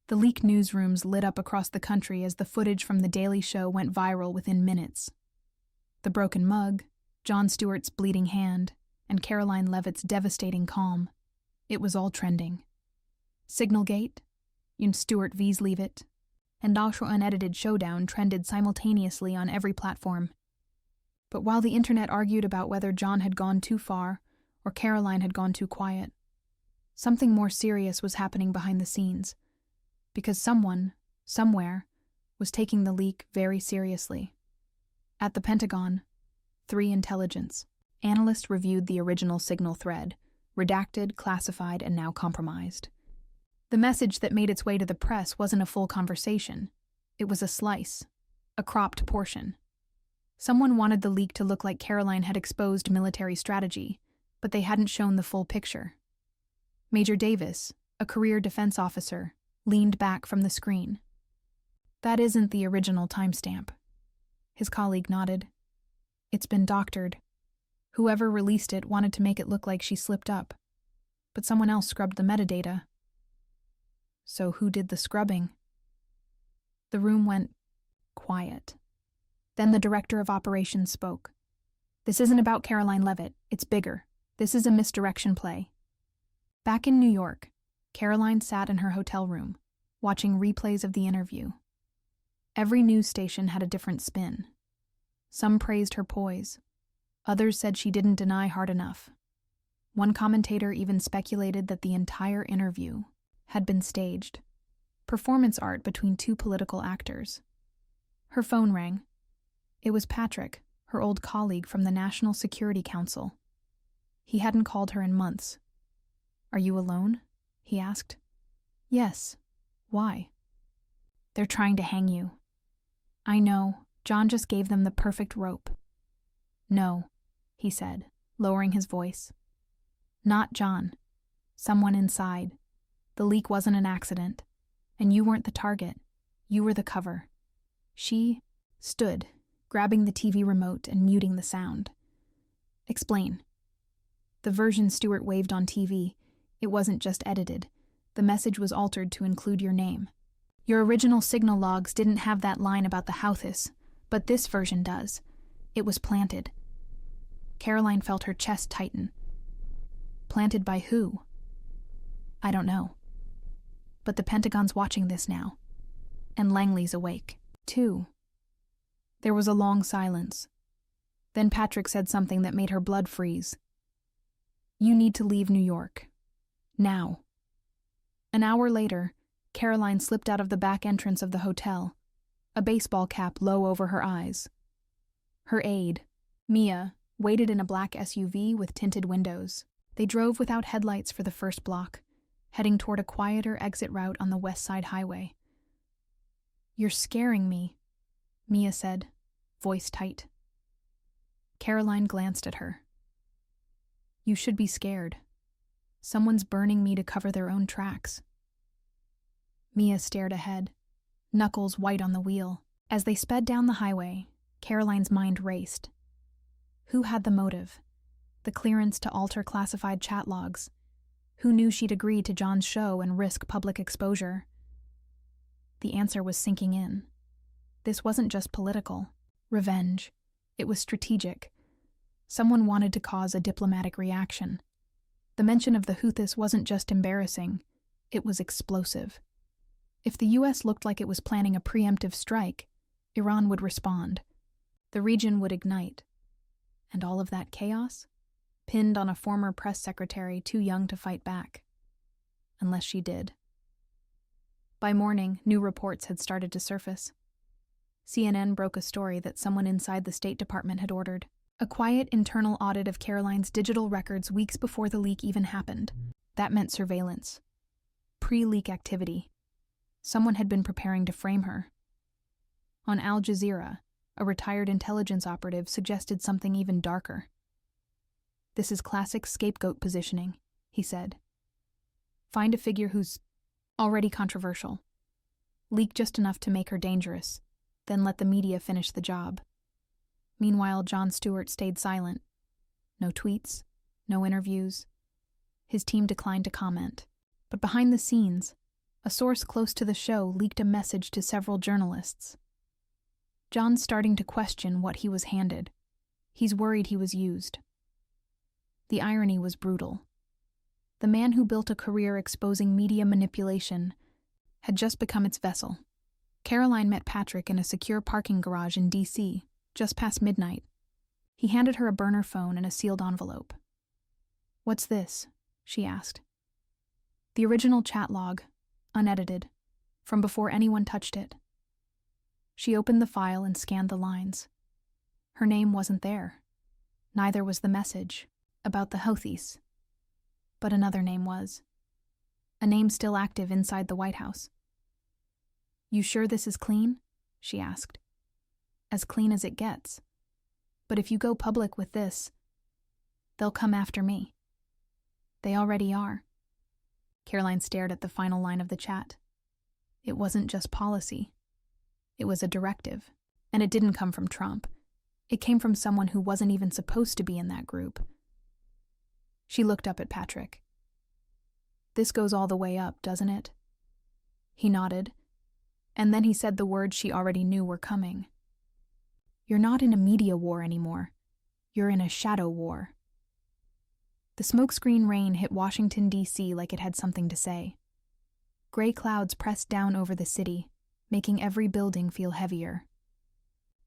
The leak newsrooms lit up across the country as the footage from The Daily Show went viral within minutes. The broken mug, Jon Stewart's bleeding hand, and Karoline Leavitt's devastating calm. It was all trending. Signalgate, Jon Stewart vs. Leavitt, and our unedited showdown trended simultaneously on every platform. But while the internet argued about whether Jon had gone too far or Karoline had gone too quiet, something more serious was happening behind the scenes, because someone, somewhere, was taking the leak very seriously. At the Pentagon, 3 Intelligence analysts reviewed the original signal thread, redacted, classified, and now compromised. The message that made its way to the press wasn't a full conversation. It was a slice, a cropped portion. Someone wanted the leak to look like Karoline had exposed military strategy, but they hadn't shown the full picture. Major Davis, a career defense officer, leaned back from the screen. "That isn't the original timestamp." His colleague nodded. "It's been doctored. Whoever released it wanted to make it look like she slipped up, but someone else scrubbed the metadata." "So who did the scrubbing?" The room went quiet. Then the director of operations spoke. "This isn't about Karoline Leavitt. It's bigger. This is a misdirection play." Back in New York, Karoline sat in her hotel room, watching replays of the interview. Every news station had a different spin. Some praised her poise. Others said she didn't deny hard enough. One commentator even speculated that the entire interview had been staged, performance art between 2 political actors. Her phone rang. It was Patrick, her old colleague from the National Security Council. He hadn't called her in months. "Are you alone?" he asked. "Yes. Why?" "They're trying to hang you." "I know. Jon just gave them the perfect rope." "No," he said, lowering his voice. "Not Jon. Someone inside. The leak wasn't an accident. And you weren't the target. You were the cover." She stood, grabbing the TV remote and muting the sound. "Explain." "The version Stewart waved on TV, it wasn't just edited. The message was altered to include your name. Your original signal logs didn't have that line about the Houthis, but this version does. It was planted." Karoline felt her chest tighten. "Planted by who?" "I don't know. But the Pentagon's watching this now. And Langley's awake, too." There was a long silence. Then Patrick said something that made her blood freeze. "You need to leave New York. Now." An hour later, Karoline slipped out of the back entrance of the hotel, a baseball cap low over her eyes. Her aide, Mia, waited in a black SUV with tinted windows. They drove without headlights for the first block, heading toward a quieter exit route on the West Side Highway. "You're scaring me," Mia said, voice tight. Karoline glanced at her. "You should be scared. Someone's burning me to cover their own tracks." Mia stared ahead, knuckles white on the wheel. As they sped down the highway, Karoline's mind raced. Who had the motive? The clearance to alter classified chat logs? Who knew she'd agree to Jon's show and risk public exposure? The answer was sinking in. This wasn't just political. Revenge. It was strategic. Someone wanted to cause a diplomatic reaction. The mention of the Houthis wasn't just embarrassing, it was explosive. If the US looked like it was planning a preemptive strike, Iran would respond. The region would ignite. And all of that chaos? Pinned on a former press secretary too young to fight back. Unless she did. By morning, new reports had started to surface. CNN broke a story that someone inside the State Department had ordered. A quiet internal audit of Karoline's digital records weeks before the leak even happened. That meant surveillance. Pre-leak activity. Someone had been preparing to frame her. On Al Jazeera, a retired intelligence operative suggested something even darker. "This is classic scapegoat positioning," he said. "Find a figure who's already controversial. Leak just enough to make her dangerous, then let the media finish the job." Meanwhile, Jon Stewart stayed silent. No tweets, no interviews. His team declined to comment. But behind the scenes, A source close to the show leaked a message to several journalists. Jon's starting to question what he was handed. He's worried he was used. The irony was brutal. The man who built a career exposing media manipulation had just become its vessel. Karoline met Patrick in a secure parking garage in D.C., just past midnight. He handed her a burner phone and a sealed envelope. "What's this?" she asked. The original chat log, unedited, from before anyone touched it. She opened the file and scanned the lines. Her name wasn't there. Neither was the message about the Houthis. But another name was. A name still active inside the White House. "You sure this is clean?" she asked. "As clean as it gets. But if you go public with this, they'll come after me. They already are." Karoline stared at the final line of the chat. It wasn't just policy. It was a directive, and it didn't come from Trump. It came from someone who wasn't even supposed to be in that group. She looked up at Patrick. "This goes all the way up, doesn't it?" He nodded, and then he said the words she already knew were coming. "You're not in a media war anymore. You're in a shadow war." The smokescreen rain hit Washington, D.C. like it had something to say. Gray clouds pressed down over the city, making every building feel heavier.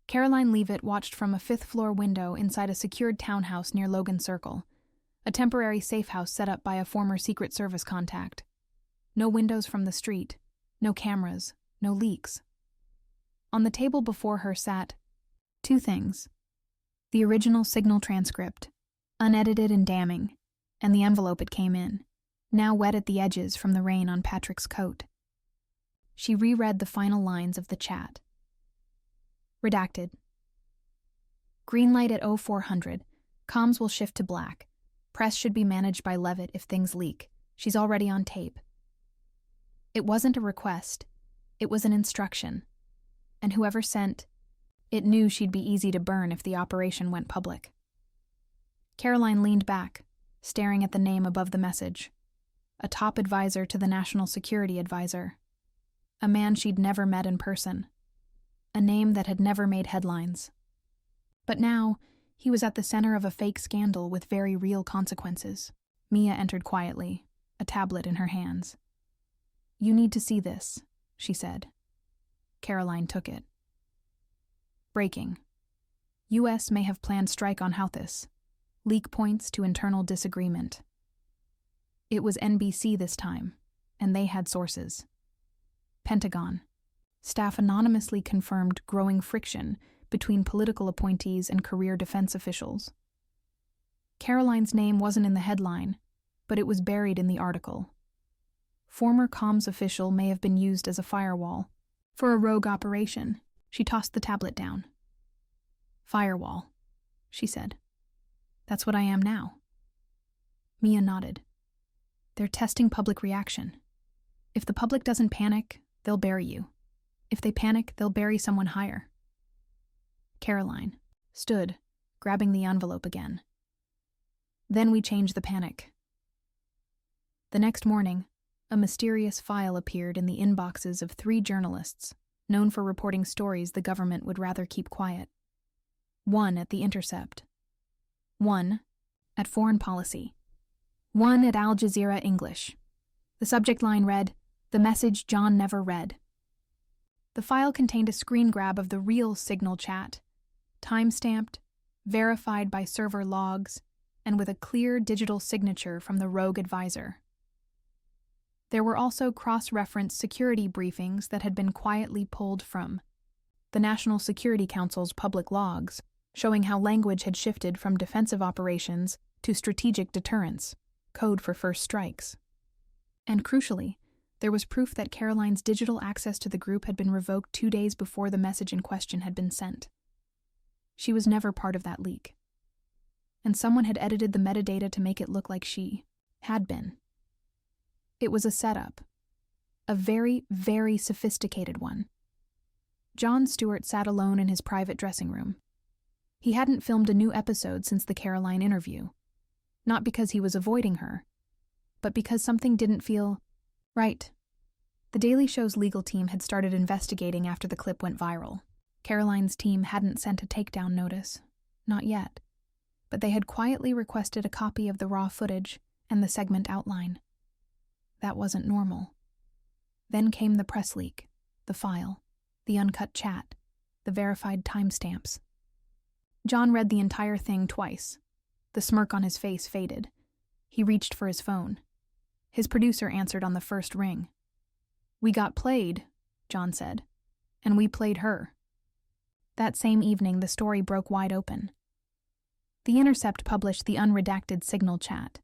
Karoline Leavitt watched from a fifth-floor window inside a secured townhouse near Logan Circle, a temporary safe house set up by a former Secret Service contact. No windows from the street, no cameras, no leaks. On the table before her sat two things: the original signal transcript, unedited and damning, and the envelope it came in, now wet at the edges from the rain on Patrick's coat. She reread the final lines of the chat. Redacted. "Green light at 0400. Comms will shift to black. Press should be managed by Leavitt if things leak. She's already on tape." It wasn't a request. It was an instruction. And whoever sent it knew she'd be easy to burn if the operation went public. Karoline leaned back, staring at the name above the message. A top advisor to the National Security Advisor. A man she'd never met in person. A name that had never made headlines. But now, he was at the center of a fake scandal with very real consequences. Mia entered quietly, a tablet in her hands. "You need to see this," she said. Karoline took it. Breaking. U.S. may have planned strike on Houthis. Leak points to internal disagreement. It was NBC this time, and they had sources. Pentagon. Staff anonymously confirmed growing friction between political appointees and career defense officials. Karoline's name wasn't in the headline, but it was buried in the article. Former comms official may have been used as a firewall. For a rogue operation, she tossed the tablet down. "Firewall," she said. "That's what I am now." Mia nodded. "They're testing public reaction. If the public doesn't panic, they'll bury you. If they panic, they'll bury someone higher." Karoline stood, grabbing the envelope again. "Then we change the panic." The next morning, a mysterious file appeared in the inboxes of 3 journalists, known for reporting stories the government would rather keep quiet. 1 at The Intercept. 1 at Foreign Policy. 1 at Al Jazeera English. The subject line read, "The message Jon never read." The file contained a screen grab of the real signal chat, time-stamped, verified by server logs, and with a clear digital signature from the rogue advisor. There were also cross-reference security briefings that had been quietly pulled from the National Security Council's public logs, showing how language had shifted from defensive operations to strategic deterrence, code for first strikes. And crucially, there was proof that Karoline's digital access to the group had been revoked 2 days before the message in question had been sent. She was never part of that leak. And someone had edited the metadata to make it look like she had been. It was a setup. A very, very sophisticated one. Jon Stewart sat alone in his private dressing room. He hadn't filmed a new episode since the Karoline interview. Not because he was avoiding her, but because something didn't feel right. The Daily Show's legal team had started investigating after the clip went viral. Karoline's team hadn't sent a takedown notice. Not yet. But they had quietly requested a copy of the raw footage and the segment outline. That wasn't normal. Then came the press leak, the file, the uncut chat, the verified timestamps. Jon read the entire thing twice. The smirk on his face faded. He reached for his phone. His producer answered on the first ring. "We got played," Jon said, "and we played her." That same evening, the story broke wide open. The Intercept published the unredacted signal chat.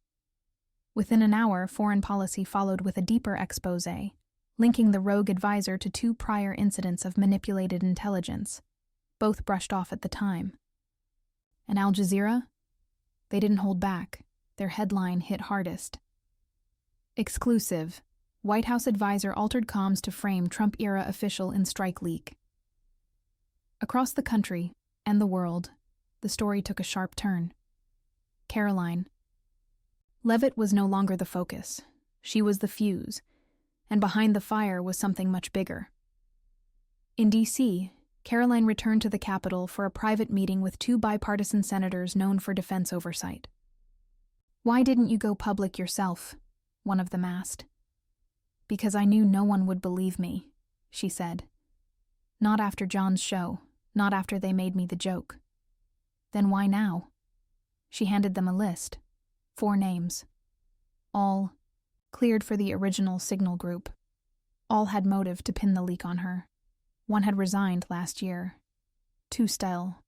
Within an hour, Foreign Policy followed with a deeper exposé, linking the rogue advisor to 2 prior incidents of manipulated intelligence, both brushed off at the time. And Al Jazeera? They didn't hold back. Their headline hit hardest. Exclusive. White House advisor altered comms to frame Trump-era official in strike leak. Across the country, and the world, the story took a sharp turn. Karoline Leavitt was no longer the focus. She was the fuse, and behind the fire was something much bigger. In D.C., Karoline returned to the Capitol for a private meeting with 2 bipartisan senators known for defense oversight. "Why didn't you go public yourself?" one of them asked. "Because I knew no one would believe me," she said. "Not after Jon's show, not after they made me the joke." "Then why now?" She handed them a list. 4 names. All cleared for the original Signal group. All had motive to pin the leak on her. One had resigned last year. 2 still